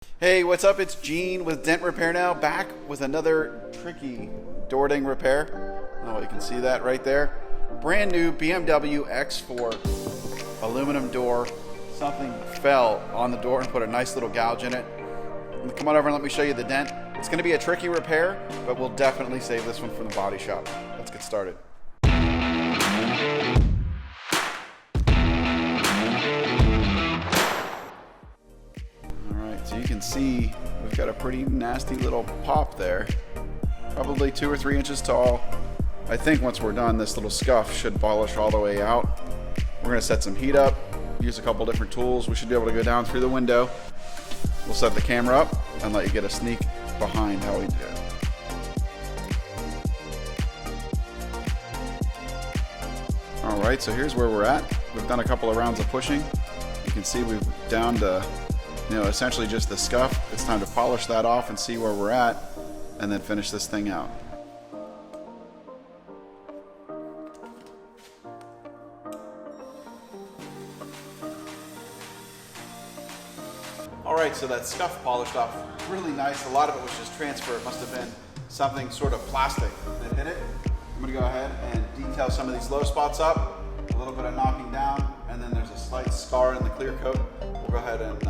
Hey, what's up? It's Gene with Dent Repair Now, back with another tricky door ding repair. Oh, you can see that right there. Brand new BMW X4 aluminum door. Something fell on the door and put a nice little gouge in it. Come on over and let me show you the dent. It's going to be a tricky repair, but we'll definitely save this one from the body shop. Let's get started. So you can see we've got a pretty nasty little pop there, probably 2 or 3 inches tall. I think once we're done, this little scuff should polish all the way out. We're gonna set some heat up, use a couple different tools. We should be able to go down through the window. We'll set the camera up and let you get a sneak behind how we do it. All right, so here's where we're at. We've done a couple of rounds of pushing. You can see we've down to essentially just the scuff. It's time to polish that off and see where we're at, and then finish this thing out. All right, so that scuff polished off really nice. A lot of it was just transfer. It must have been something sort of plastic that hit it. I'm gonna go ahead and detail some of these low spots up, a little bit of knocking down, and then there's a slight scar in the clear coat. We'll go ahead and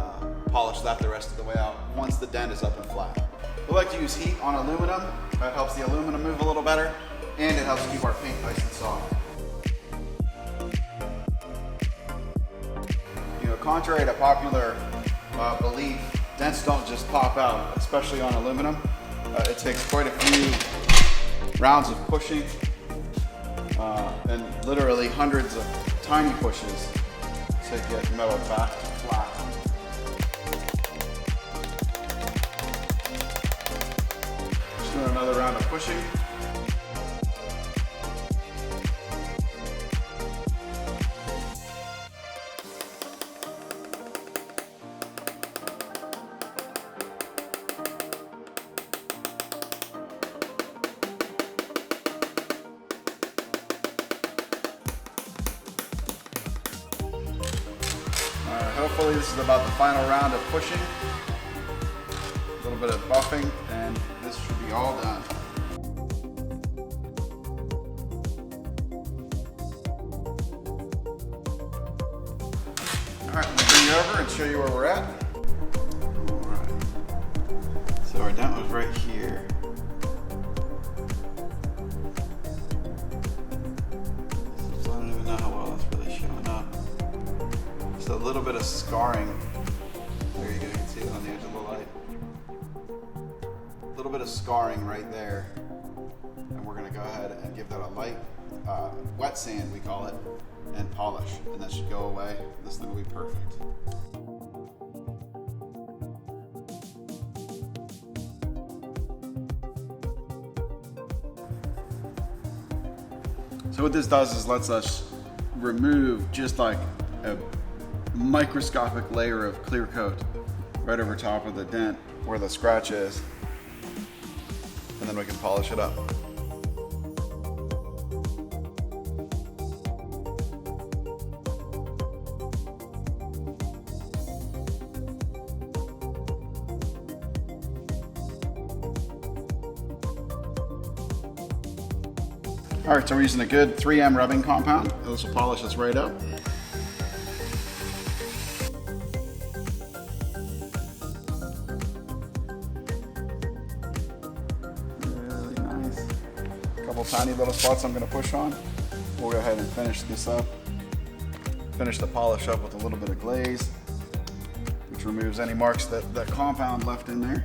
polish that the rest of the way out once the dent is up and flat. We like to use heat on aluminum. That helps the aluminum move a little better, and it helps keep our paint nice and soft. Contrary to popular belief, dents don't just pop out, especially on aluminum. It takes quite a few rounds of pushing and literally hundreds of tiny pushes to get metal back to flat. Just doing another round of pushing. Hopefully this is about the final round of pushing. A little bit of buffing, and this should be all done. All right, I'm gonna bring you over and show you where we're at. All right, so our dent was right here. So I don't even know how well it's really showing up. A little bit of scarring. There you go, you can see it on the edge of the light. A little bit of scarring right there. And we're gonna go ahead and give that a light wet sand, we call it, and polish. And that should go away. This thing will be perfect. So what this does is lets us remove just like a microscopic layer of clear coat right over top of the dent where the scratch is, and then we can polish it up. All right, so we're using a good 3M rubbing compound. This will polish this right up. Couple tiny little spots I'm going to push on. We'll go ahead and finish this up. Finish the polish up with a little bit of glaze, which removes any marks that compound left in there.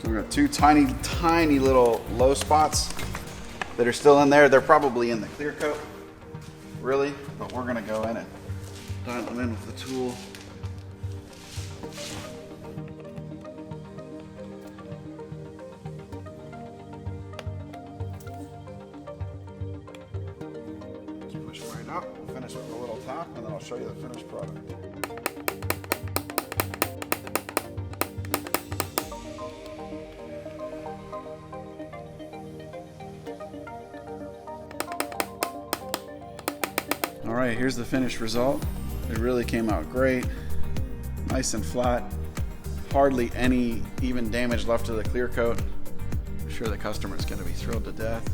So we've got 2 tiny little low spots that are still in there. They're probably in the clear coat, really, but we're going to go in and dial them in with the tool. Up. We'll finish with a little tap, and then I'll show you the finished product. right, here's the finished result. It really came out great. Nice and flat. Hardly any even damage left to the clear coat. I'm sure the customer is going to be thrilled to death.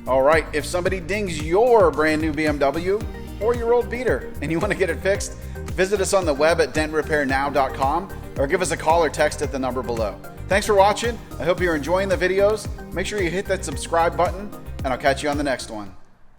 All right, if somebody dings your brand new BMW or your old beater and you want to get it fixed, visit us on the web at dentrepairnow.com or give us a call or text at the number below. Thanks for watching. I hope you're enjoying the videos. Make sure you hit that subscribe button, and I'll catch you on the next one.